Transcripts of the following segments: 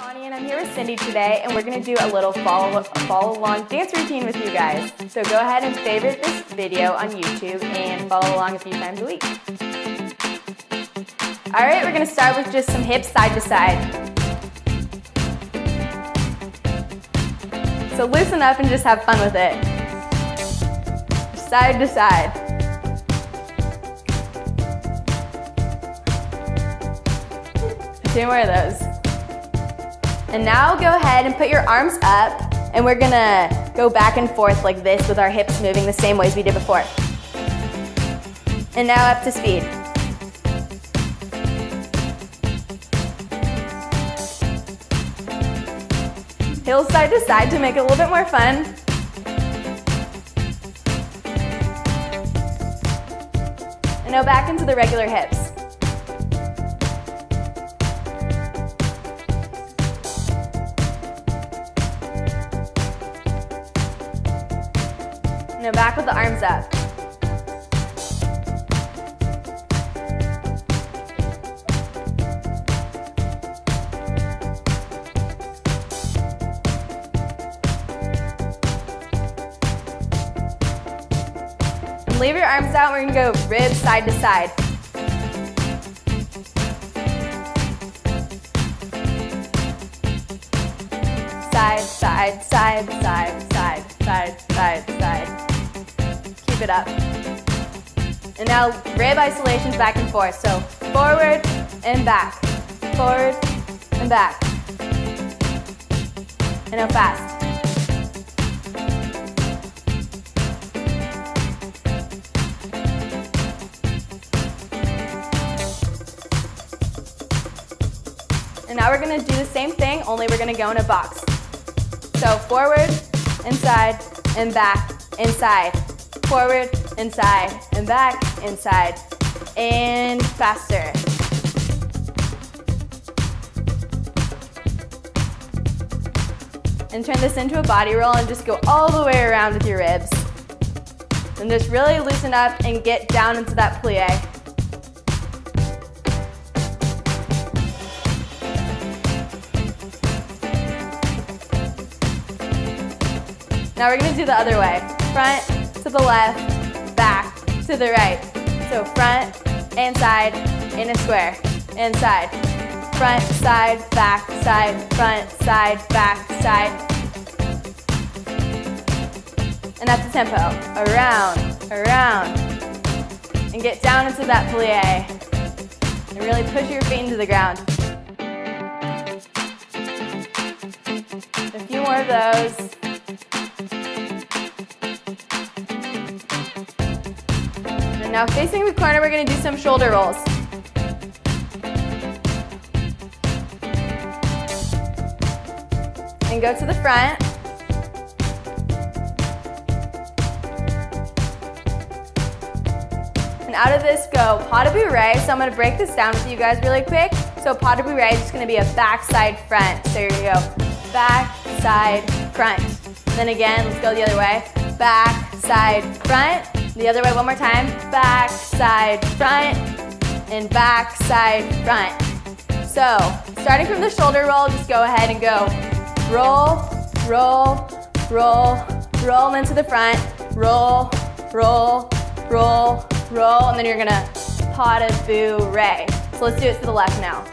Bonnie and I'm here with Cindy today, and we're going to do a little follow along dance routine with you guys. So go ahead and favorite this video on YouTube and follow along a few times a week. Alright, we're going to start with just some hips side to side. So loosen up and just have fun with it. Side to side. Two more of those. And now go ahead and put your arms up, and we're gonna go back and forth like this with our hips moving the same way as we did before. And now up to speed. Heels side to side to make it a little bit more fun. And now back into the regular hips. Now back with the arms up. And leave your arms out. We're going to go ribs side to side. Side, side, side, side, side, side, side, side. Keep it up. And now rib isolations back and forth. So forward and back, forward and back. And now fast. And now we're going to do the same thing, only we're going to go in a box. So forward, inside, and back, inside. Forward, inside, and back, inside, and faster. And turn this into a body roll and just go all the way around with your ribs. And just really loosen up and get down into that plie. Now we're going to do the other way. Front to the left, back to the right. So front and side in a square. And side. Front, side, back, side, front, side, back, side. And that's the tempo. Around, around. And get down into that plie. And really push your feet into the ground. A few more of those. Now facing the corner, we're going to do some shoulder rolls. And go to the front. And out of this, go pas de bourrée. So I'm going to break this down with you guys really quick. So pas de bourrée is just going to be a back, side, front. So you're going to go back, side, front. Then again, let's go the other way. Back, side, front. The other way one more time. Back, side, front, and back, side, front. So, starting from the shoulder roll, just go ahead and go roll, roll, roll, roll into the front, roll, roll, roll, roll, and then you're gonna pas de bourrée. So let's do it to the left now.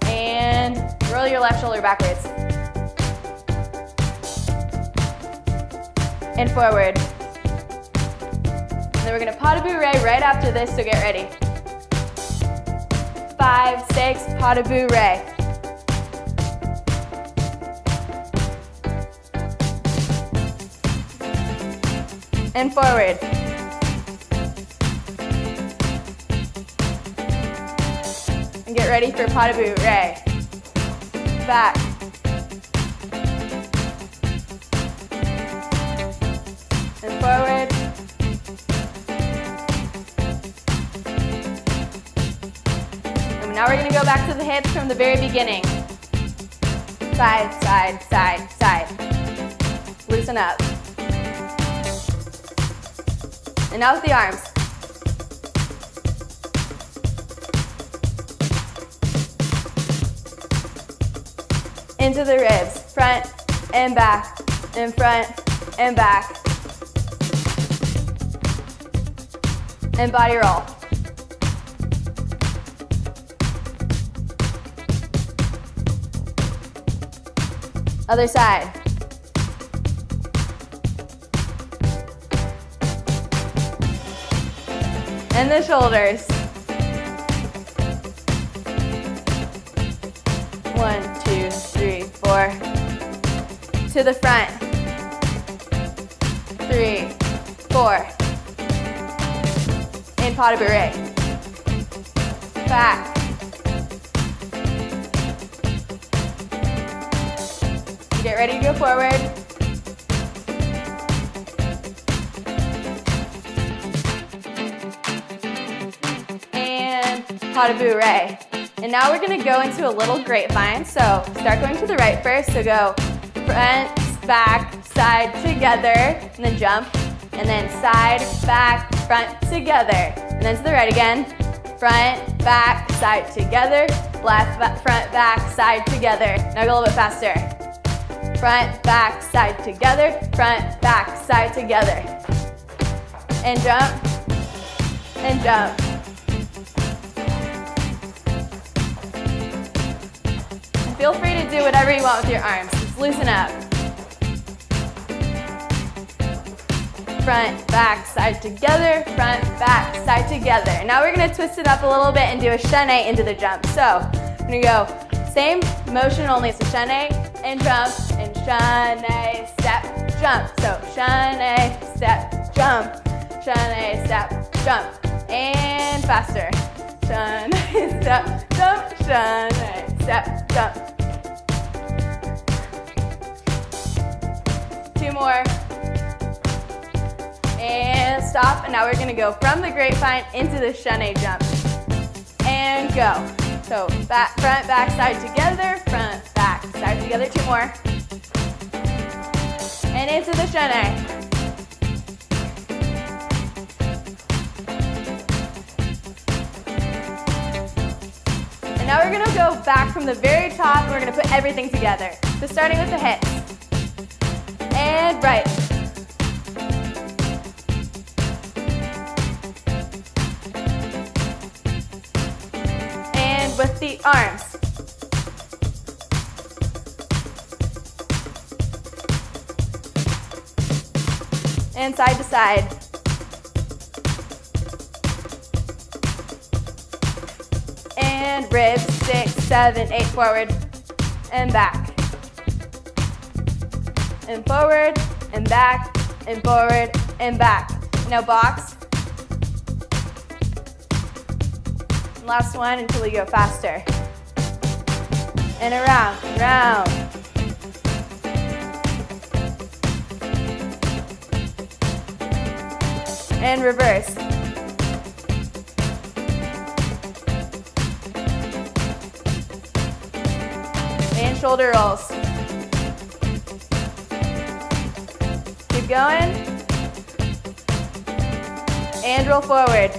And roll your left shoulder backwards. And forward. And then we're going to pas de bourrée right after this, so get ready. 5, 6, pas de bourrée. And forward. And get ready for pas de bourrée. Back. And forward. Now we're going to go back to the hips from the very beginning. Side, side, side, side. Loosen up. And now with the arms. into the ribs, front and back, and front and back. And body roll. Other side. And the shoulders. 1, 2, 3, 4. To the front. 3, 4. In pas de bourrée. Back. Get ready to go forward. And pas de bourrée. And now we're gonna go into a little grapevine. So start going to the right first. So go front, back, side, together, and then jump. And then side, back, front, together. And then to the right again. Front, back, side, together. Left, front, back, side, together. Now go a little bit faster. Front, back, side, together. Front, back, side, together. And jump. And jump. And feel free to do whatever you want with your arms. Just loosen up. Front, back, side, together. Front, back, side, together. Now we're going to twist it up a little bit and do a chaîné into the jump. So we're going to go same motion, only it's a chaîné and jump, and chaîné, step, jump. So chaîné, step, jump. Chaîné, step, jump. And faster. Chaîné, step, jump. Chaîné, step, jump. 2 more. And stop. And now we're going to go from the grapevine into the chaîné jump. And go. So back, front, back, side together. Front, back, side together. 2 more. And into the chaîné. And now we're going to go back from the very top. And we're going to put everything together. So starting with the hips. And right. With the arms. And side to side. And ribs, 6, 7, 8, forward and back. And forward and back and forward and back. Now box. Last one until we go faster. And around, round. And reverse. And shoulder rolls. Keep going. And roll forward.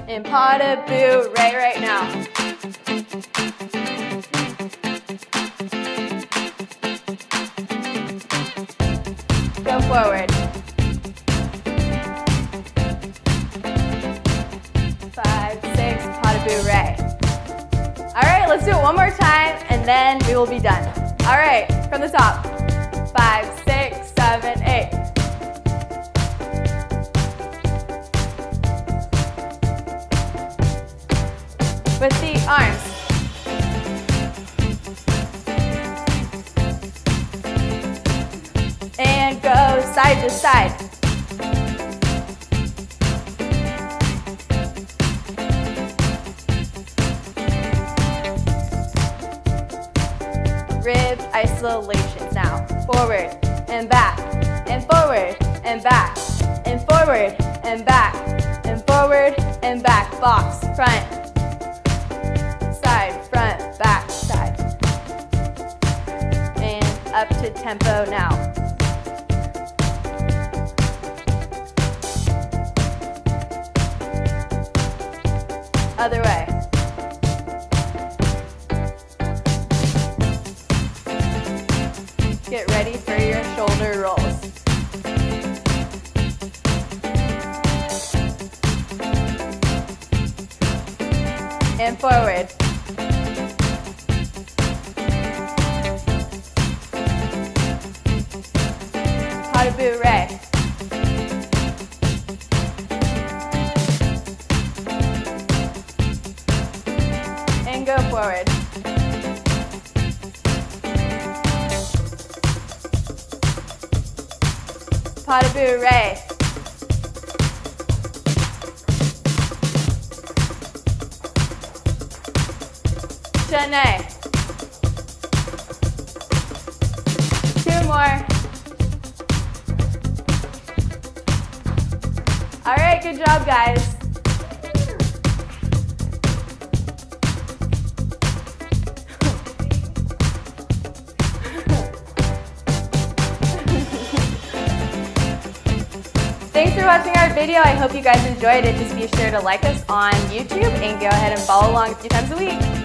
In pas de bourrée right now. Go forward. 5, 6, pas de bourrée. All right, let's do it one more time and then we will be done. All right, from the top. 5, 6, 7, 8. With the arms. And go side to side. Rib isolations now. Forward and back, and forward and back, and forward and back, and forward and back. Box, front. Front, back, side. And up to tempo now. Other way. Get ready for your shoulder rolls. And forward. Pas de bourrée. And go forward. Pas de bourrée. Chaîné. 2 more. All right, good job, guys. Thanks for watching our video. I hope you guys enjoyed it. Just be sure to like us on YouTube and go ahead and follow along a few times a week.